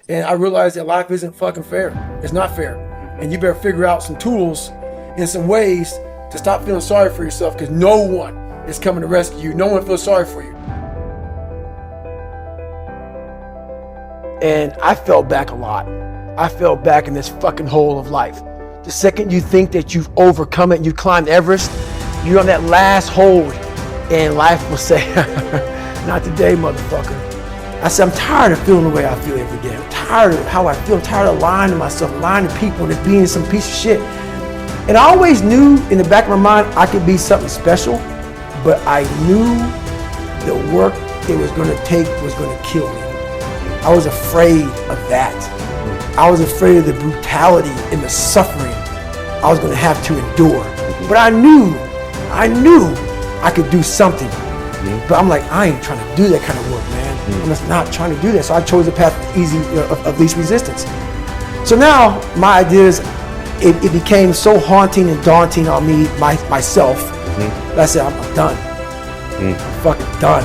And I realized that life isn't fucking fair. It's not fair. And you better figure out some tools and some ways to stop feeling sorry for yourself, because no one is coming to rescue you. No one feels sorry for you. And I fell back a lot. I fell back in this fucking hole of life. The second you think that you've overcome it and you climbed Everest, you're on that last hold, and life will say, not today, motherfucker. I said, I'm tired of feeling the way I feel every day. I'm tired of how I feel. I'm tired of lying to myself, lying to people, and it being some piece of shit. And I always knew in the back of my mind I could be something special, but I knew the work it was going to take was going to kill me. I was afraid of that. I was afraid of the brutality and the suffering I was going to have to endure. But I knew I could do something. But I'm like, I ain't trying to do that kind of work, man. I'm just not trying to do that. So I chose the path of least resistance. So now my ideas, it became so haunting and daunting on me, myself, that I said, I'm done. I'm fucking done.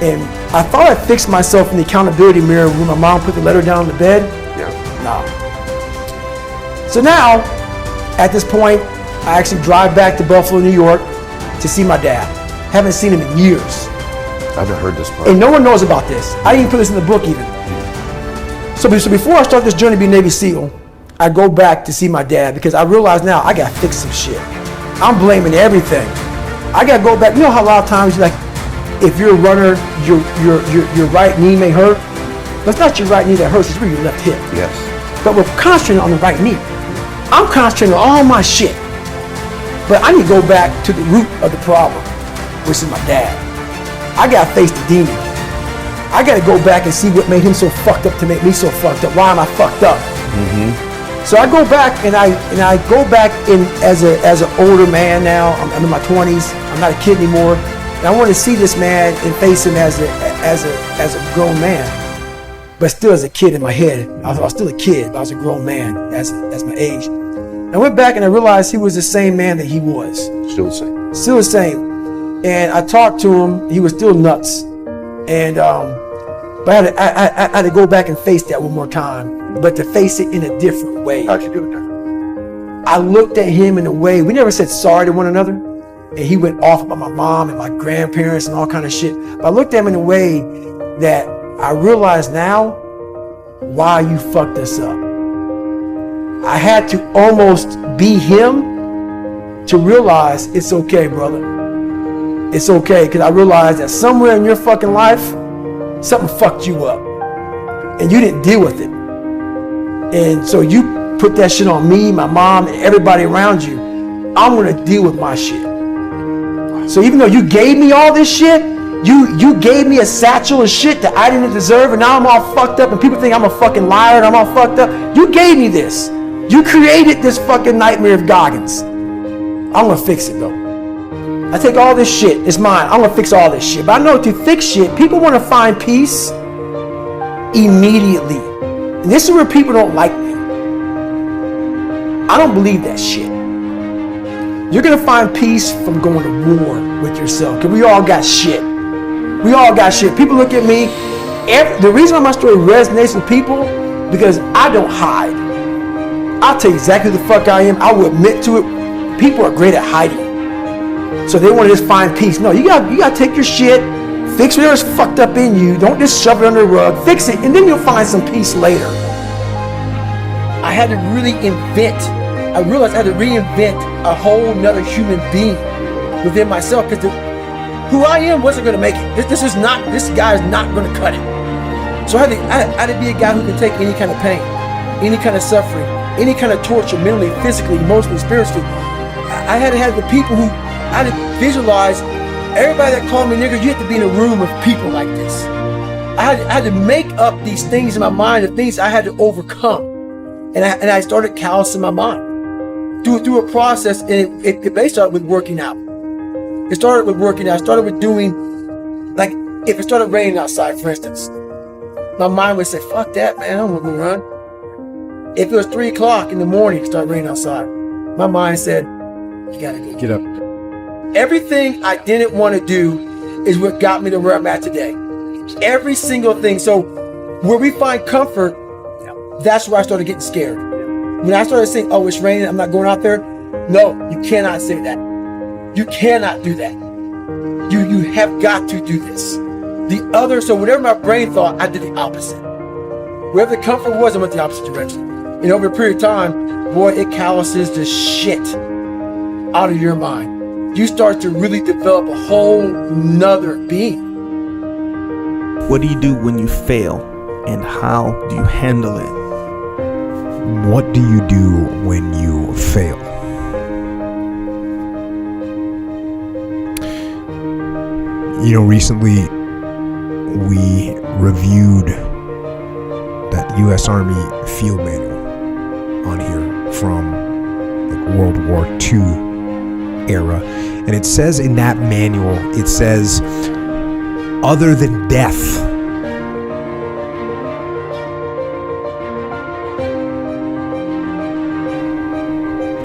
And I thought I fixed myself in the accountability mirror when my mom put the letter down on the bed. No. So now, at this point, I actually drive back to Buffalo, New York to see my dad. Haven't seen him in years. I haven't heard this part. And no one knows about this. I didn't even put this in the book even. So before I start this journey to be a Navy SEAL, I go back to see my dad because I realize now I gotta fix some shit. I'm blaming everything. I gotta go back. You know how a lot of times you're like, if you're a runner, your right knee may hurt. But it's not your right knee that hurts, it's really your left hip. Yes. But we're concentrating on the right knee. I'm concentrating on all my shit. But I need to go back to the root of the problem, which is my dad. I gotta face the demon. I gotta go back and see what made him so fucked up to make me so fucked up. Why am I fucked up? So I go back and I go back in as an older man now. I'm in my 20s. I'm not a kid anymore. And I want to see this man and face him as a grown man. But still as a kid in my head. I was still a kid, but I was a grown man as my age. I went back and I realized he was the same man that he was. Still the same. Still the same. And I talked to him. He was still nuts. And but I had to go back and face that one more time, but to face it in a different way. How'd you do it different? I looked at him in a way, we never said sorry to one another. And he went off about my mom and my grandparents and all kind of shit. But I looked at him in a way that I realize now why you fucked us up. I had to almost be him to realize it's okay, brother. It's okay, because I realized that somewhere in your fucking life, something fucked you up. And you didn't deal with it. And so you put that shit on me, my mom, and everybody around you. I'm gonna deal with my shit. So even though you gave me all this shit, you gave me a satchel of shit that I didn't deserve, and now I'm all fucked up and people think I'm a fucking liar and I'm all fucked up. You gave me this. You created this fucking nightmare of Goggins. I'm gonna fix it though. I take all this shit, it's mine. I'm gonna fix all this shit. But I know to fix shit, people wanna find peace immediately. And this is where people don't like me. I don't believe that shit. You're gonna find peace from going to war with yourself, because we all got shit. We all got shit. People look at me. The reason why my story resonates with people, because I don't hide. I'll tell you exactly who the fuck I am. I will admit to it. People are great at hiding. So they want to just find peace. No, you gotta take your shit, fix whatever's fucked up in you. Don't just shove it under the rug. Fix it, and then you'll find some peace later. I had to really I realized I had to reinvent a whole nother human being within myself, because who I am wasn't going to make it. This guy is not going to cut it. So I had to be a guy who can take any kind of pain, any kind of suffering, any kind of torture, mentally, physically, emotionally, spiritually. I had to have the people who, I had to visualize everybody that called me nigger. You have to be in a room of people like this. I had to make up these things in my mind, the things I had to overcome. And I started callousing my mind through a process, and it basically started with working out. It started with working out. I started with doing, like, if it started raining outside, for instance, my mind would say, fuck that, man, I don't want to go run. If it was 3 o'clock in the morning, it started raining outside, my mind said, you gotta go. Get up. Everything I didn't want to do is what got me to where I'm at today. Every single thing. So where we find comfort That's where I started getting scared. When I started saying, oh, it's raining, I'm not going out there. No, you cannot say that. You cannot do that. You have got to do this. So whatever my brain thought, I did the opposite. Wherever the comfort was, I went the opposite direction. And over a period of time, boy, it calluses the shit out of your mind. You start to really develop a whole nother being. What do you do when you fail, and how do you handle it? What do you do when you fail? You know, recently we reviewed that U.S. Army field manual on here from like World War II era. And it says in that manual, it says, other than death,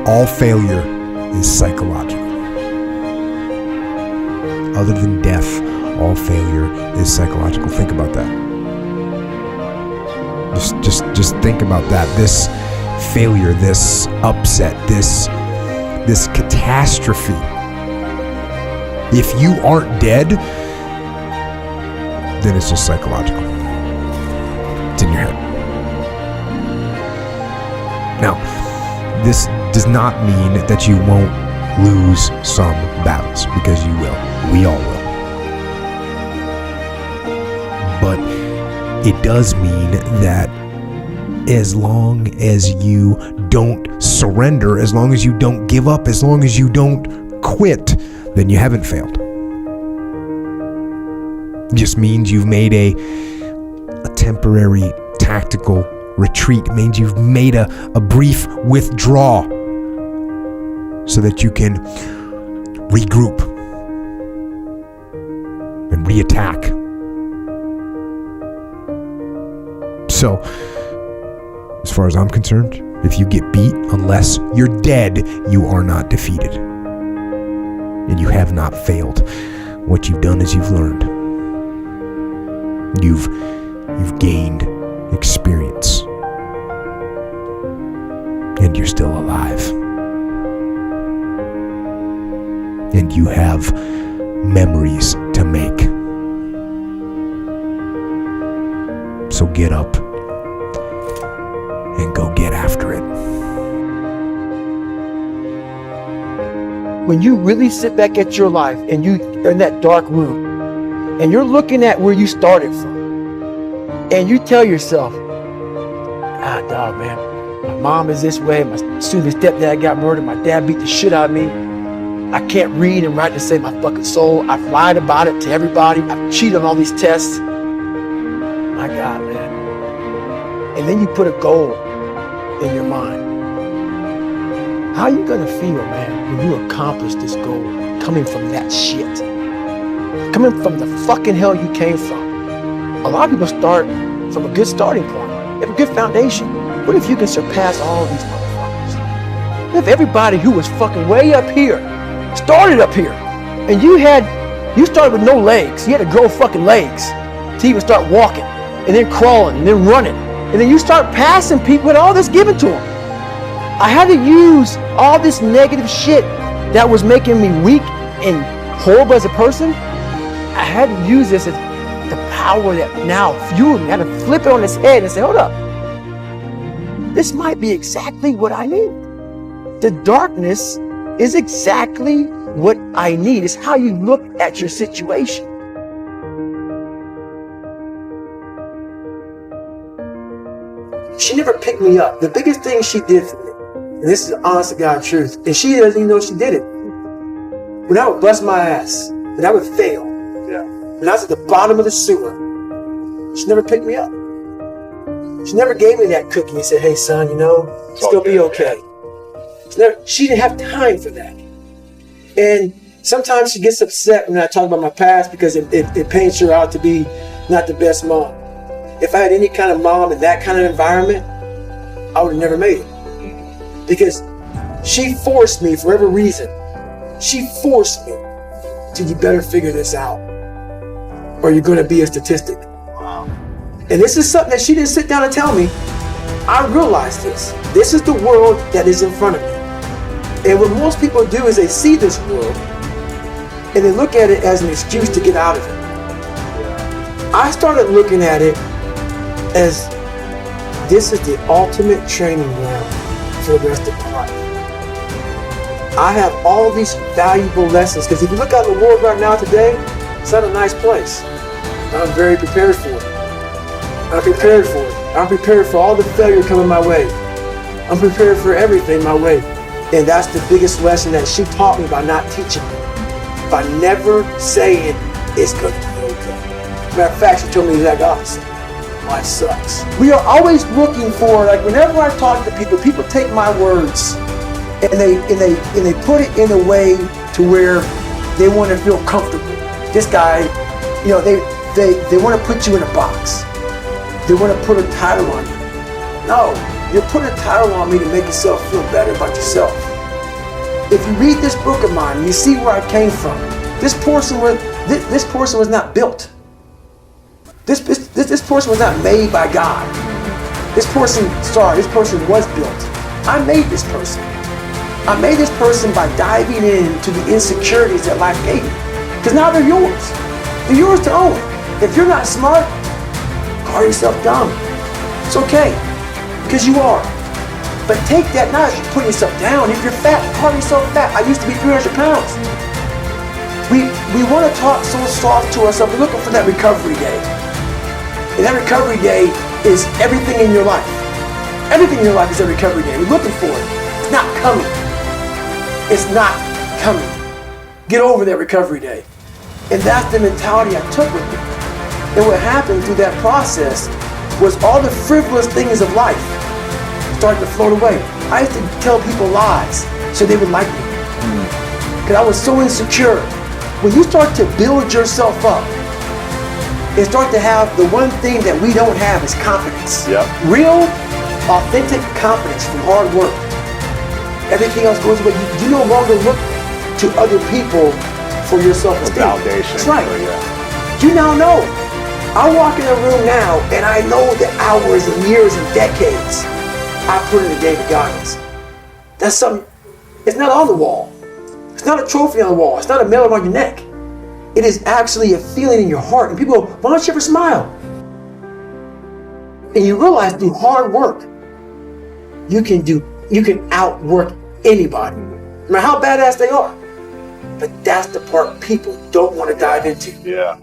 all failure is psychological. Other than death, all failure is psychological. Think about that. Just think about that. This failure, this upset, this catastrophe. If you aren't dead, then it's just psychological. It's in your head. Now, this does not mean that you won't lose some battles, because you will. We all will. But it does mean that as long as you don't surrender, as long as you don't give up, as long as you don't quit, then you haven't failed. It just means you've made a temporary tactical retreat. It means you've made a brief withdrawal so that you can regroup and reattack. So, as far as I'm concerned, if you get beat, unless you're dead, you are not defeated. And you have not failed. What you've done is you've learned. You've gained experience. And you're still alive. And you have memories to make. So get up and go get after it. When you really sit back at your life and you're in that dark room and you're looking at where you started from and you tell yourself, dog, man, my mom is this way, my stepdad got murdered, my dad beat the shit out of me, I can't read and write to save my fucking soul, I've lied about it to everybody, I've cheated on all these tests. My God, man. And then you put a goal in your mind. How are you gonna feel, man, when you accomplish this goal coming from that shit? Coming from the fucking hell you came from. A lot of people start from a good starting point. They have a good foundation. What if you can surpass all of these motherfuckers? What if everybody who was fucking way up here started up here, and you started with no legs. You had to grow fucking legs to even start walking, and then crawling, and then running, and then you start passing people with all this given to them. I had to use all this negative shit that was making me weak and horrible as a person. I had to use this as the power that now fueled me. I had to flip it on its head and say, hold up, this might be exactly what I need. The darkness is exactly what I need. It's how you look at your situation. She never picked me up. The biggest thing she did for me, and this is the honest to God truth, and she doesn't even know she did it. When I would bust my ass, when I would fail, when I was at the bottom of the sewer, she never picked me up. She never gave me that cookie and said, hey son, it's gonna be okay. She didn't have time for that. And sometimes she gets upset when I talk about my past because it paints her out to be not the best mom. If I had any kind of mom in that kind of environment, I would have never made it. Because she forced me, for whatever reason, she forced me to, you better figure this out, or you're going to be a statistic. Wow. And this is something that she didn't sit down and tell me. I realize this. This is the world that is in front of me. And what most people do is they see this world and they look at it as an excuse to get out of it. I started looking at it as this is the ultimate training ground for the rest of my life. I have all these valuable lessons, because if you look out the world right now today, it's not a nice place. I'm very prepared for it. I'm prepared for it. I'm prepared for all the failure coming my way. I'm prepared for everything my way. And that's the biggest lesson that she taught me by not teaching me. By never saying it's going to be okay. Matter of fact, she told me the exact opposite. Life sucks. We are always looking for, like whenever I talk to people, people take my words and they put it in a way to where they want to feel comfortable. This guy, you know, they want to put you in a box. They want to put a title on you. No, you're putting a title on me to make yourself feel better about yourself. If you read this book of mine, you see where I came from. This person was not built. This person was not made by God. This person was built. I made this person. I made this person by diving into the insecurities that life gave me. Because now they're yours. They're yours to own. If you're not smart, call yourself dumb. It's okay, because you are. But take that, not as you put yourself down. If you're fat, call yourself fat. I used to be 300 pounds. We want to talk so soft to ourselves. We're looking for that recovery day. And that recovery day is everything in your life. Everything in your life is a recovery day. We're looking for it. It's not coming. It's not coming. Get over that recovery day. And that's the mentality I took with me. And what happened through that process was all the frivolous things of life started to float away. I used to tell people lies so they would like me. Because I was so insecure. When you start to build yourself up, and start to have the one thing that we don't have is confidence. Yep. Real, authentic confidence from hard work. Everything else goes away. You no longer look to other people for your self-esteem. Validation. That's right. Yeah. You now know. I walk in a room now and I know the hours and years and decades I put into David Goggins. That's something, it's not on the wall. It's not a trophy on the wall. It's not a medal around your neck. It is actually a feeling in your heart. And people go, why don't you ever smile? And you realize through hard work, you can outwork anybody, no matter how badass they are. But that's the part people don't want to dive into. Yeah.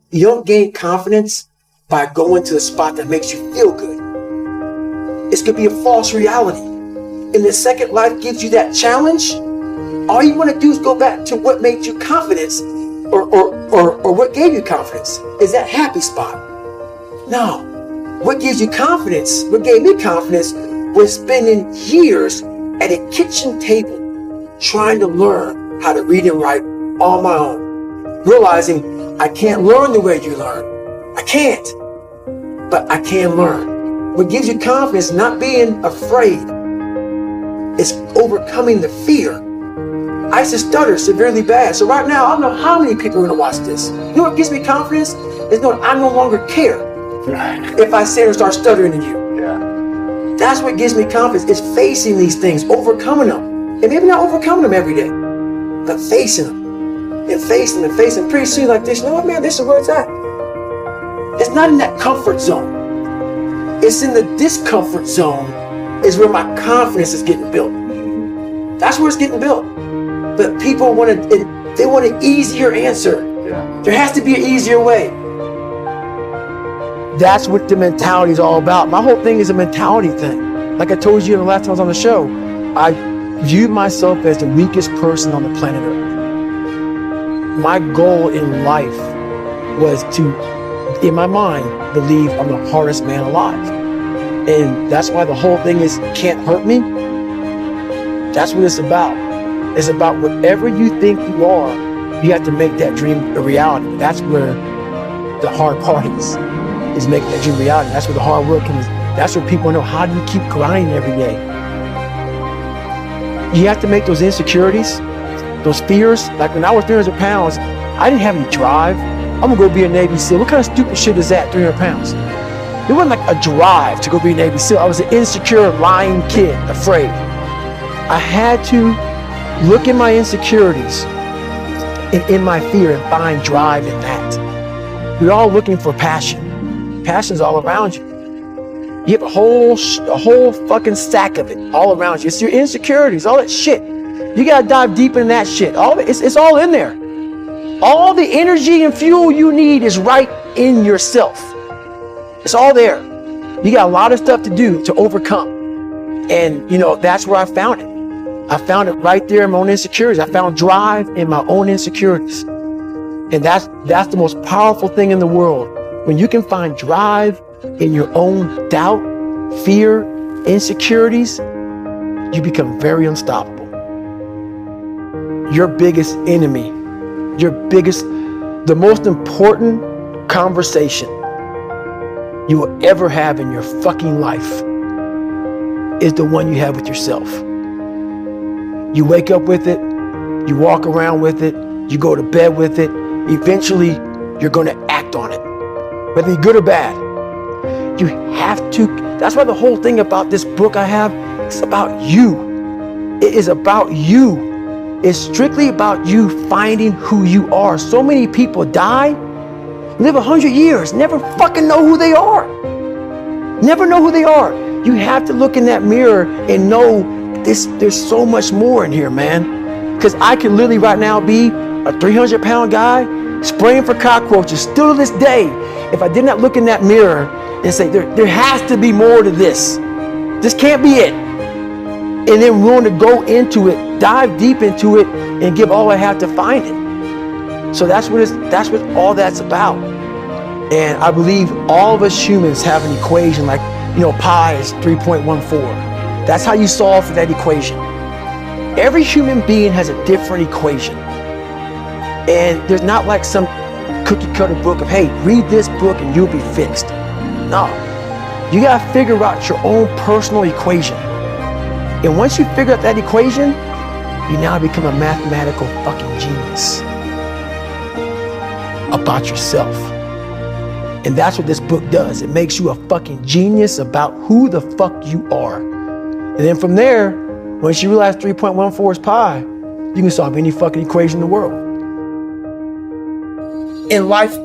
You don't gain confidence by going to a spot that makes you feel good. It's going to be a false reality. And the second life gives you that challenge, all you want to do is go back to what made you confident or what gave you confidence. Is that happy spot? No. What gives you confidence, what gave me confidence, was spending years at a kitchen table trying to learn how to read and write on my own. Realizing I can't learn the way you learn. I can't. But I can learn. What gives you confidence, not being afraid, is overcoming the fear. I used to stutter severely bad. So right now, I don't know how many people are going to watch this. You know what gives me confidence? Is knowing I no longer care if I say or start stuttering to you. Yeah. That's what gives me confidence, is facing these things, overcoming them. And maybe not overcoming them every day, but facing them. And facing them and facing them. Pretty soon like this, you know what, man, this is where it's at. It's not in that comfort zone. It's in the discomfort zone is where my confidence is getting built. That's where it's getting built. But people want an easier answer. Yeah. There has to be an easier way. That's what the mentality is all about. My whole thing is a mentality thing. Like I told you the last time I was on the show, I viewed myself as the weakest person on the planet Earth. My goal in life was to, in my mind, believe I'm the hardest man alive. And that's why the whole thing is can't hurt me. That's what it's about. It's about whatever you think you are, you have to make that dream a reality. That's where the hard part is making that dream a reality. That's where the hard work comes. That's where people know, how do you keep grinding every day? You have to make those insecurities, those fears. Like when I was 300 pounds, I didn't have any drive. I'm gonna go be a Navy SEAL. What kind of stupid shit is that, 300 pounds? There wasn't like a drive to go be a Navy SEAL. I was an insecure, lying kid, afraid. I had to look at my insecurities and in my fear and find drive in that. We're all looking for passion. Passion's all around you. You have a whole fucking stack of it all around you. It's your insecurities, all that shit. You gotta dive deep in that shit. All of it, it's all in there. All the energy and fuel you need is right in yourself. It's all there. You got a lot of stuff to do to overcome. And that's where I found it. I found it right there in my own insecurities. I found drive in my own insecurities. And that's the most powerful thing in the world. When you can find drive in your own doubt, fear, insecurities, you become very unstoppable. Your biggest enemy, the most important conversation you will ever have in your fucking life is the one you have with yourself. You wake up with it, you walk around with it, you go to bed with it. Eventually, you're going to act on it, whether you're good or bad. You have to. That's why the whole thing about this book I have, it's about you. It is about you. It's strictly about you finding who you are. So many people die, live 100 years, never fucking know who they are. Never know who they are. You have to look in that mirror and know there's so much more in here, man. Because I could literally right now be a 300-pound guy spraying for cockroaches still to this day if I did not look in that mirror and say, there has to be more to this. This can't be it. And then willing to go into it, dive deep into it, and give all I have to find it. So that's what all that's about. And I believe all of us humans have an equation like, pi is 3.14. That's how you solve for that equation. Every human being has a different equation. And there's not like some cookie cutter book of, hey, read this book and you'll be fixed. No, you gotta figure out your own personal equation. And once you figure out that equation, you now become a mathematical fucking genius about yourself. And that's what this book does. It makes you a fucking genius about who the fuck you are. And then from there, once you realize 3.14 is pi, you can solve any fucking equation in the world. In life,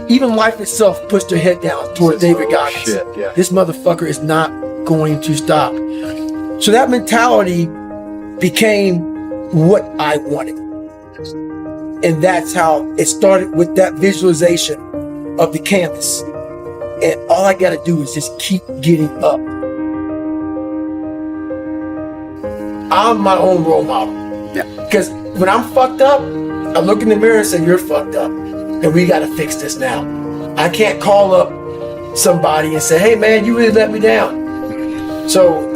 even life itself puts their head down toward David Goggins. Shit, yeah. This motherfucker is not going to stop. So that mentality became what I wanted. And that's how it started, with that visualization of the canvas. And all I gotta do is just keep getting up. I'm my own role model. Yeah. Because when I'm fucked up, I look in the mirror and say, you're fucked up. And we gotta fix this now. I can't call up somebody and say, hey man, you really let me down. So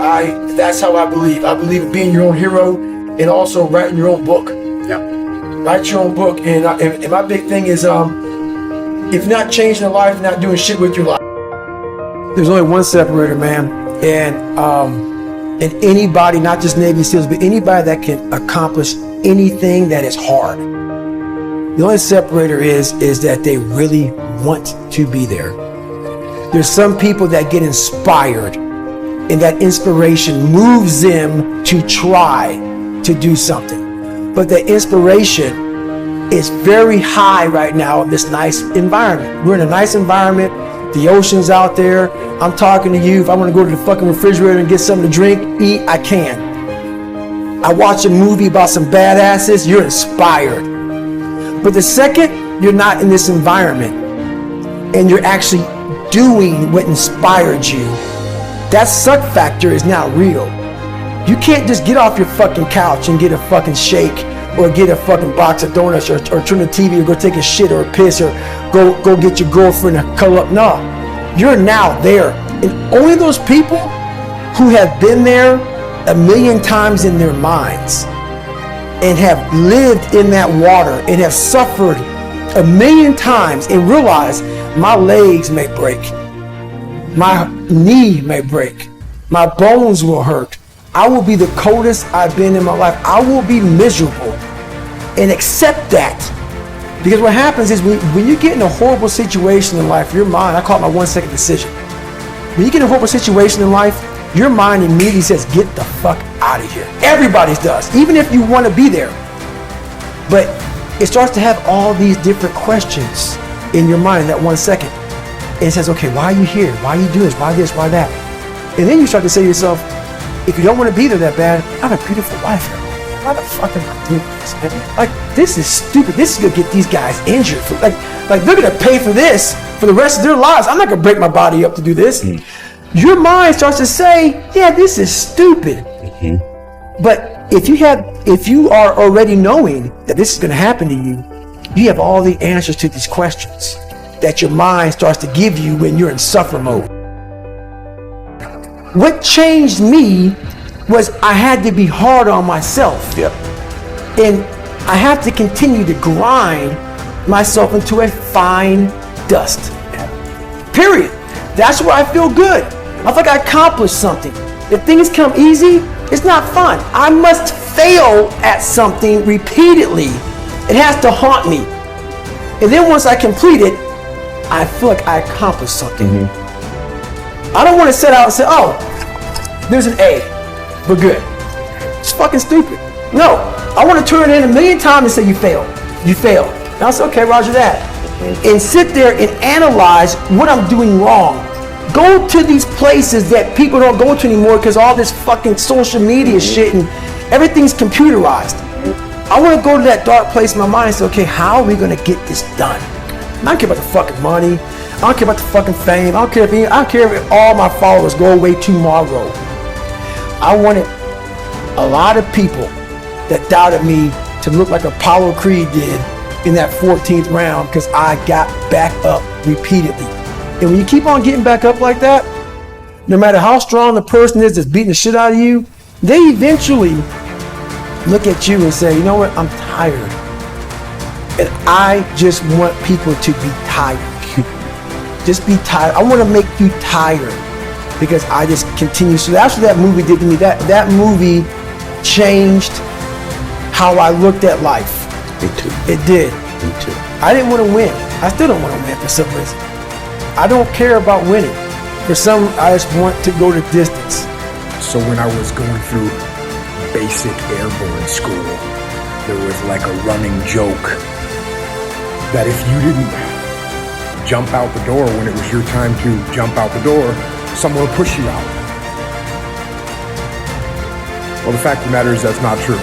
that's how I believe. I believe in being your own hero and also writing your own book. Yeah. Write your own book. And my big thing is, if you're not changing your life, you're not doing shit with your life. There's only one separator, man. And anybody, not just Navy SEALs, but anybody that can accomplish anything that is hard. The only separator is that they really want to be there. There's some people that get inspired, and that inspiration moves them to try to do something. But the inspiration is very high right now in this nice environment. We're in a nice environment. The ocean's out there. I'm talking to you. If I want to go to the fucking refrigerator and get something to drink, eat, I can. I watch a movie about some badasses, you're inspired. But the second you're not in this environment and you're actually doing what inspired you, that suck factor is now real. You can't just get off your fucking couch and get a fucking shake or get a fucking box of donuts or turn the TV or go take a shit or a piss or go get your girlfriend to cuddle up. No, you're now there. And only those people who have been there a million times in their minds and have lived in that water and have suffered a million times and realize my legs may break, my knee may break, my bones will hurt, I will be the coldest I've been in my life, I will be miserable, and accept that. Because what happens is when you get in a horrible situation in life, your mind, I call it my 1 second decision. When you get in a horrible situation in life, your mind immediately says, get the fuck out of here. Everybody's does, even if you want to be there. But it starts to have all these different questions in your mind in that 1 second. And it says, okay, why are you here? Why are you doing this? Why this? Why that? And then you start to say to yourself, if you don't want to be there that bad, I have a beautiful wife. Why the fuck am I doing this, man? Like, this is stupid. This is going to get these guys injured. Like they're going to pay for this for the rest of their lives. I'm not going to break my body up to do this. Your mind starts to say, yeah, this is stupid. But if you are already knowing that this is going to happen to you, you have all the answers to these questions that your mind starts to give you when you're in suffer mode. What changed me was I had to be hard on myself. Yep. And I have to continue to grind myself into a fine dust. Period. That's where I feel good. I feel like I accomplished something. If things come easy, it's not fun. I must fail at something repeatedly. It has to haunt me. And then once I complete it, I feel like I accomplished something. I don't want to set out and say, oh, there's an A. We're good. It's fucking stupid. No, I want to turn it in 1,000,000 times and say you failed. You failed. And I'll say, okay, roger that. And sit there and analyze what I'm doing wrong. Go to these places that people don't go to anymore because all this fucking social media shit and everything's computerized. I want to go to that dark place in my mind and say, okay, how are we going to get this done? I don't care about the fucking money. I don't care about the fucking fame. I don't care if all my followers go away tomorrow. I wanted a lot of people that doubted me to look like Apollo Creed did in that 14th round because I got back up repeatedly. And when you keep on getting back up like that, no matter how strong the person is that's beating the shit out of you, they eventually look at you and say, you know what, I'm tired. And I just want people to be tired. Just be tired. I want to make you tired because I just continue. So that's what that movie did to me. That movie changed how I looked at life. Me too. It did. Me too. I didn't want to win. I still don't want to win for some reason. I don't care about winning. For some, I just want to go the distance. So when I was going through basic airborne school, there was like a running joke that if you didn't jump out the door when it was your time to jump out the door, someone will push you out. Well, the fact of the matter is that's not true.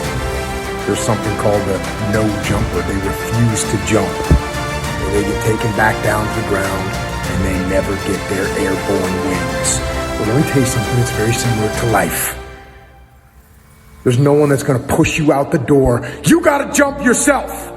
There's something called a no jumper. They refuse to jump. And they get taken back down to the ground and they never get their airborne wings. Well, let me tell you something that's very similar to life. There's no one that's going to push you out the door. You got to jump yourself.